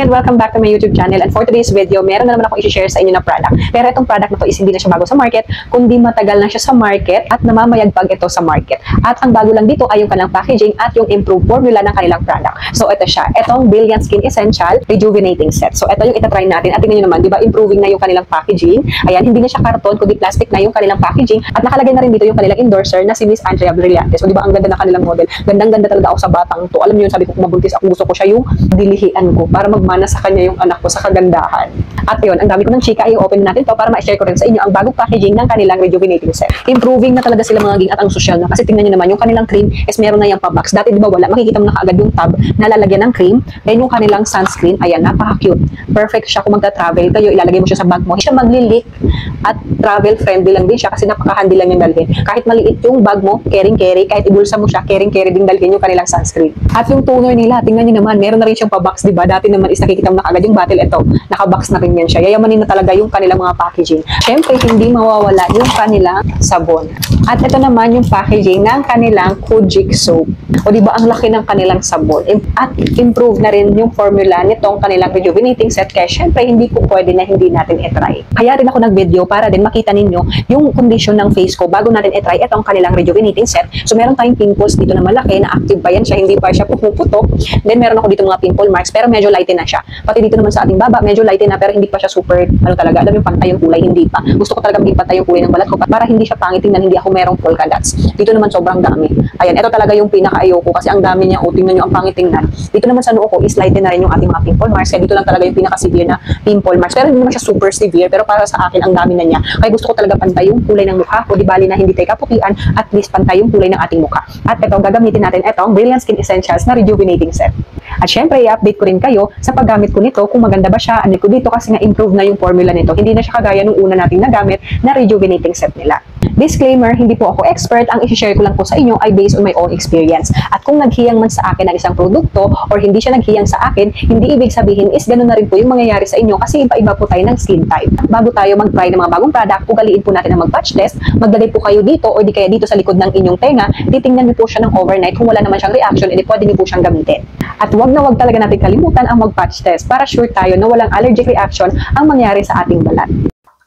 and welcome back to my YouTube channel. And for today's video, meron na naman ako i-share sa inyo na product. Pero itong product na to is hindi na siya bago sa market, kundi matagal na siya sa market at namamayagpag ito sa market. At ang bago lang dito ay yung kanilang packaging at yung improved formula ng kanilang product. So ito siya, itong Brilliant Skin Essential Rejuvenating Set. So ito yung itatry natin at tingnan nyo naman, di ba improving na yung kanilang packaging. Ayan, hindi na siya karton, kundi plastic na yung kanilang packaging. At nakalagay na rin dito yung kanilang endorser na si Miss Andrea Brillantes. So di ba ang ganda ng kanilang model. Gandang-ganda talaga ako sa batang to. Alam niyo, sabi ko kung mabuntis ako, gusto ko siya yung dilihian ko para magmana sa kanya yung anak ko sa kagandahan. At yun, ang dami ko ng chika, i-open natin to para ma-share ko rin sa inyo ang bagong packaging ng kanilang rejuvenating set. Improving na talaga sila mga ging at ang social na. Kasi tingnan nyo naman, yung kanilang cream is meron na yung pa-box. Dati di ba wala, makikita mo na kaagad yung tab na lalagyan ng cream. Then yung kanilang sunscreen, ayan, napaka-cute. Perfect siya kung magta-travel kayo, ilalagay mo siya sa bag mo. Hindi siya magli-leak at travel friendly lang din siya kasi napaka-handy lang yung dalhin. Kahit maliit yung bag mo, carry, kahit ibulsa mo siya, carry din dalhin yung kanilang sunscreen. At yung toner nila, tingnan nyo naman, meron na rin siyang pa-box, di ba? Dati naman is nakikita mo na kaagad yung bottle, ito, naka-box na rin yan siya. Yayamanin na talaga yung kanilang mga packaging. Siyempre, hindi mawawala yung kanilang sabon. At ito naman yung packaging ng kanilang Kojic soap. O di ba ang laki ng kanilang sabon. At improve na rin yung formula nitong kanilang rejuvenating set. Kaya syempre, hindi po pwede na hindi natin i-try. Kaya rin ako nag-video para din makita ninyo yung condition ng face ko bago natin i-try itong kanilang rejuvenating set. So meron tayong pimples dito na malaki, na active ba yan siya, hindi pa siya pumuputok. Then meron ako dito mga pimple marks, pero medyo lighten na siya. Pati dito naman sa ating baba, medyo lighten na pero hindi pa siya super, ano talaga, alam yung pantay yung kulay, hindi pa. Gusto ko talaga maging pantay yung kulay ng balat ko para hindi siya pangit tingnan, hindi ako merong polka dots. Dito naman sobrang dami. Ayan, ito talaga yung pinaka-ayoko kasi ang dami niya, tingnan nyo ang pangit tingnan. Dito naman sa noo ko is lighten na rin yung ating mga pimple marks. Kaya dito lang talaga yung pinaka-severe na pimple marks. Pero hindi naman siya super severe, pero para sa akin ang dami na niya. Kaya gusto ko talaga pantay yung kulay ng mukha ko, di bali na hindi tayo kaputian, at least pantay yung kulay ng ating mukha. At ito, gagamitin natin itong Brilliant Skin Essentials na rejuvenating set. At syempre, i-update ko rin kayo sa paggamit ko nito, kung maganda ba siya. Ano ko dito kasi na-improve na yung formula nito. Hindi na siya kagaya nung una nating nagamit na rejuvenating set nila. Disclaimer, hindi po ako expert. Ang i-share ko lang po sa inyo ay based on my own experience. At kung naghiyang man sa akin ang isang produkto or hindi siya naghiyang sa akin, hindi ibig sabihin is ganoon na rin po yung mangyayari sa inyo kasi iba-iba po tayo ng skin type. Bago tayo mag-try ng mga bagong product, ugaliin po natin ang mag-patch test. Maglagay po kayo dito o di kaya dito sa likod ng inyong tenga. Titingnan niyo po siya ng overnight. Kung wala naman siyang reaction, edi pwede niyo po siyang gamitin. At wag na wag talaga natin kalimutan ang mag-patch test para sure tayo na walang allergic reaction ang mangyari sa ating balat.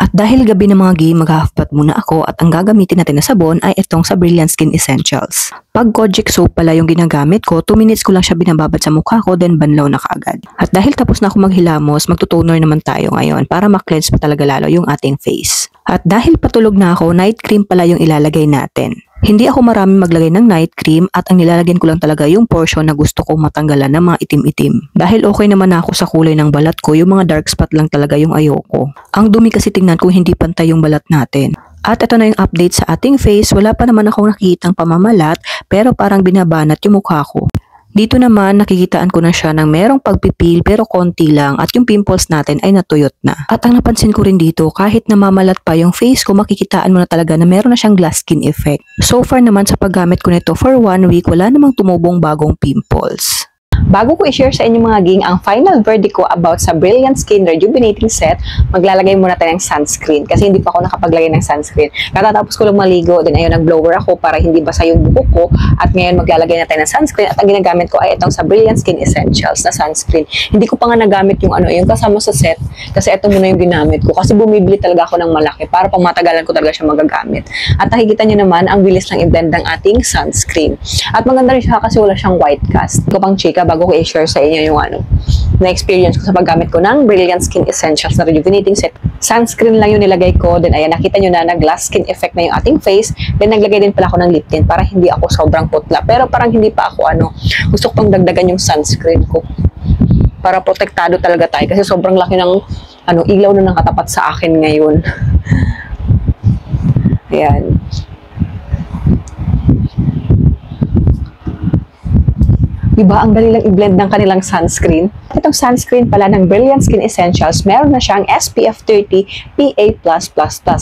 At dahil gabi na mga game, mag-half-bath muna ako at ang gagamitin natin na sabon ay itong sa Brilliant Skin Essentials. Pag Kojic soap pala yung ginagamit ko, 2 minutes ko lang siya binababad sa mukha ko, then banlaw na kaagad. At dahil tapos na ako maghilamos, magtutoner naman tayo ngayon para ma-cleanse pa talaga lalo yung ating face. At dahil patulog na ako, night cream pala yung ilalagay natin. Hindi ako marami maglagay ng night cream at ang nilalagyan ko lang talaga yung portion na gusto kong matanggalan ng mga itim-itim. Dahil okay naman ako sa kulay ng balat ko, yung mga dark spot lang talaga yung ayoko. Ang dumi kasi tingnan kung hindi pantay yung balat natin. At ito na yung update sa ating face, wala pa naman akong nakikitang pamamalat pero parang binabanat yung mukha ko. Dito naman nakikitaan ko na siya ng merong pagpipil pero konti lang at yung pimples natin ay natuyot na. At ang napansin ko rin dito, kahit namamalat pa yung face ko, makikitaan mo na talaga na meron na siyang glass skin effect. So far naman sa paggamit ko nito for 1 week, wala namang tumubong bagong pimples. Bago ko i-share sa inyo mga ging ang final verdict ko about sa Brilliant Skin Rejuvenating Set, maglalagay muna tayo ng sunscreen kasi hindi pa ako nakapaglagay ng sunscreen. Katatapos ko lang maligo, then ayun, nag-blower ako para hindi basa yung buhok ko at ngayon maglalagay na tayo ng sunscreen at ang ginagamit ko ay itong sa Brilliant Skin Essentials na sunscreen. Hindi ko pa nga nagamit yung yung kasama sa set kasi ito muna yung ginamit ko kasi bumibili talaga ako ng malaki para pang matagalan ko talaga siya magagamit. At nakikita nyo naman ang bilis ng i-blend ng ating sunscreen. At maganda rin siya kasi wala siyang white cast. Ko pang chika bago ko i-share sa inyo yung na-experience ko sa paggamit ko ng Brilliant Skin Essentials na rejuvenating set. Sunscreen lang yung nilagay ko, then ayan, nakita nyo na nag-glass skin effect na yung ating face, then naglagay din pala ako ng lip tint para hindi ako sobrang putla. Pero parang hindi pa ako gusto ko pang dagdagan yung sunscreen ko para protektado talaga tayo kasi sobrang laki ng ilaw na nakatapat sa akin ngayon. Ayan. Diba, ang dali lang i-blend ng kanilang sunscreen. Itong sunscreen pala ng Brilliant Skin Essentials, meron na siyang SPF 30 PA+++.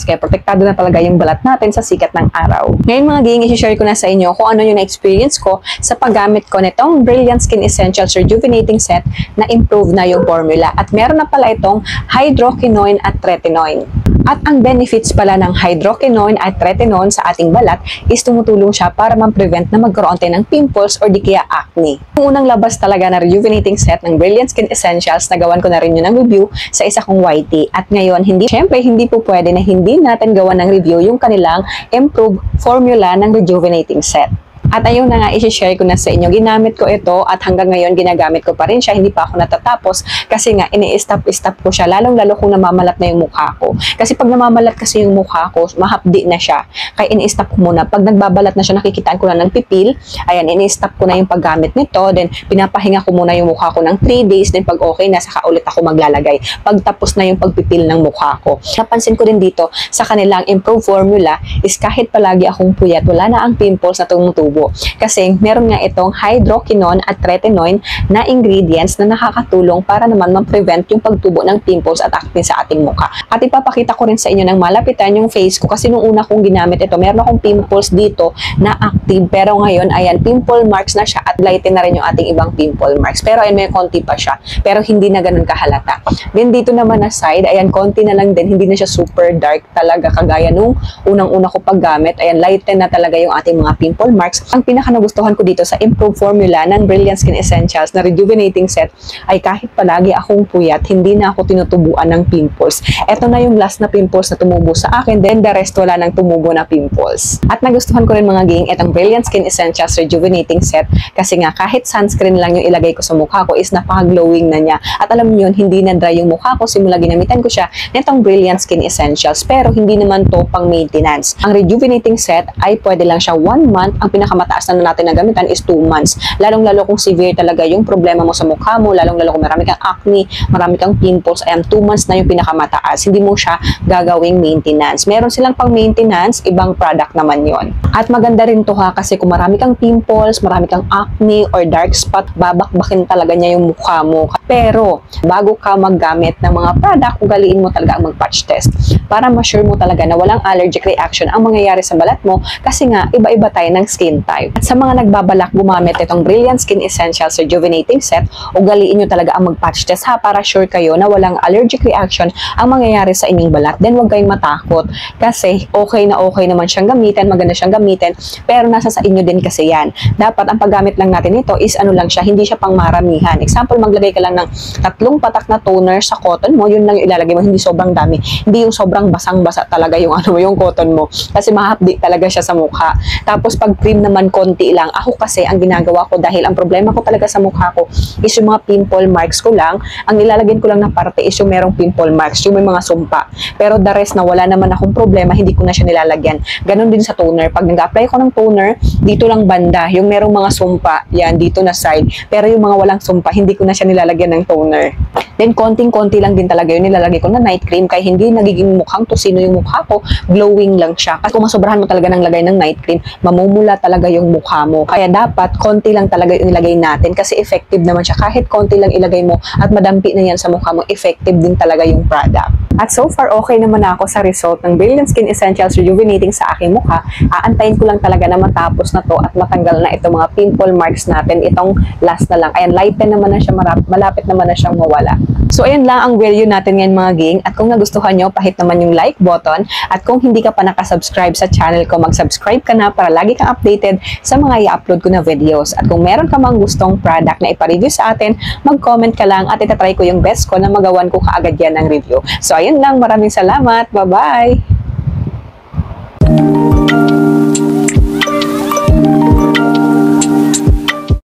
Kaya protektado na talaga yung balat natin sa sikat ng araw. Ngayon mga ging, i-share ko na sa inyo kung ano yung na-experience ko sa paggamit ko nitong Brilliant Skin Essentials Rejuvenating Set na improve na yung formula. At meron na pala itong hydroquinone at tretinoin. At ang benefits pala ng hydroquinone at tretinoin sa ating balat is tumutulong siya para ma-prevent na magkaroon tayo ng pimples or di kaya acne. Yung unang labas talaga na rejuvenating set ng Brilliant Brilliant Skin Essentials. Nagawan ko na rin yun ng review sa isa kong YT. At ngayon, syempre, hindi po pwede na hindi natin gawan ng review yung kanilang improved formula ng rejuvenating set. At ayun na nga, i-share ko na sa inyo. Ginamit ko ito at hanggang ngayon ginagamit ko pa rin siya. Hindi pa ako natatapos kasi nga ini-stop ko siya. Lalong-lalo kung namamalat na yung mukha ko. Kasi pag namamalat kasi yung mukha ko, mahapdi na siya. Kaya ini-stop ko muna. Pag nagbabalat na siya, nakikitaan ko na ng pipil. Ayan, ini-stop ko na yung paggamit nito. Then, pinapahinga ko muna yung mukha ko ng 3 days. Then, pag okay na, saka ulit ako maglalagay. Pag tapos na yung pagpipil ng mukha ko. Napansin ko din dito sa kanilang improved formula is kahit palagi akong puyat, wala na ang pimples na tumutubo. Kasi meron nga itong hydroquinone at tretinoin na ingredients na nakakatulong para naman ma-prevent yung pagtubo ng pimples at acne sa ating mukha. At ipapakita ko rin sa inyo ng malapitan yung face ko kasi nung una kong ginamit ito, meron akong pimples dito na active pero ngayon, ayan, pimple marks na siya at lighten na rin yung ating ibang pimple marks. Pero ayan, may konti pa siya. Pero hindi na ganun kahalata. Then dito naman na side, ayan, konti na lang din. Hindi na siya super dark talaga kagaya nung unang-una ko paggamit. Ayan, lighten na talaga yung ating mga pimple marks. Ang pinaka nagustuhan ko dito sa improved formula ng Brilliant Skin Essentials na rejuvenating set ay kahit palagi akong puyat, hindi na ako tinutubuan ng pimples. Ito na yung last na pimples na tumubo sa akin, then the rest wala nang tumubo na pimples. At nagustuhan ko rin mga ging itong Brilliant Skin Essentials rejuvenating set kasi nga kahit sunscreen lang yung ilagay ko sa mukha ko is napaka-glowing na niya. At alam niyo yun, hindi na dry yung mukha ko simula ginamitan ko siya nitong Brilliant Skin Essentials pero hindi naman to pang maintenance. Ang rejuvenating set ay pwede lang siya 1 month. Ang pinakamataas na natin na gamitan is 2 months. Lalong-lalo kung severe talaga yung problema mo sa mukha mo, lalong-lalo kung marami kang acne, marami kang pimples, ayan, 2 months na yung pinakamataas. Hindi mo siya gagawing maintenance. Meron silang pang maintenance, ibang product naman yon. At maganda rin to ha, kasi kung marami kang pimples, marami kang acne or dark spot, babakbakin talaga niya yung mukha mo. Pero, bago ka maggamit ng mga product, ugaliin mo talaga ang mag-patch test para ma-sure mo talaga na walang allergic reaction ang mangyayari sa balat mo kasi nga, iba-iba tayo ng skin type. At sa mga nagbabalak gumamit itong Brilliant Skin Essentials Rejuvenating Set, ugaliin nyo talaga ang mag-patch test ha, para sure kayo na walang allergic reaction ang mangyayari sa inyong balat. Then, huwag kayong matakot kasi okay naman siyang gamitin, maganda siyang gamitin, pero nasa sa inyo din kasi yan. Dapat ang paggamit lang natin ito is ano lang siya, hindi siya pang maramihan. Example, maglagay ka lang ng 3 patak na toner sa cotton mo, yun lang yung ilalagay mo, hindi sobrang dami. Hindi yung sobrang basang-basa talaga yung yung cotton mo kasi mahapdi talaga siya sa mukha. Tapos pag cream naman konti lang. Ako kasi ang ginagawa ko dahil ang problema ko talaga sa mukha ko is yung mga pimple marks ko lang. Ang nilalagyan ko lang na parte is yung merong pimple marks, yung may mga sumpa. Pero the rest na wala naman akong problema, hindi ko na siya nilalagyan. Ganon din sa toner. Pag nag-apply ko ng toner, dito lang banda, yung merong mga sumpa, yan, dito na side. Pero yung mga walang sumpa, hindi ko na siya nilalagyan ng toner. Then, konting-konti lang din talaga yun nilalagay ko na night cream kaya hindi nagiging mukhang tosino yung mukha ko, glowing lang siya. Kasi kung masobrahan mo talaga ng lagay ng night cream, mamumula talaga yung mukha mo. Kaya dapat, konti lang talaga yung ilagay natin kasi effective naman siya. Kahit konti lang ilagay mo at madampi na yan sa mukha mo, effective din talaga yung product. At so far, okay naman ako sa result ng Brilliant Skin Essentials Rejuvenating sa aking mukha. Aantayin ko lang talaga na matapos na to at matanggal na itong mga pimple marks natin. Itong last na lang. Ayan, lighten naman na siya, malapit naman na siyang mawala. So, ayan lang ang video natin ngayon mga ging. At kung nagustuhan nyo, pahit naman yung like button. At kung hindi ka pa nakasubscribe sa channel ko, mag-subscribe ka na para lagi kang updated sa mga i-upload ko na videos. At kung meron ka mang gustong product na ipa-review sa atin, mag-comment ka lang at itatry ko yung best ko na magawan ko kaagad yan ng review. So, ayun lang. Maraming salamat. Bye-bye!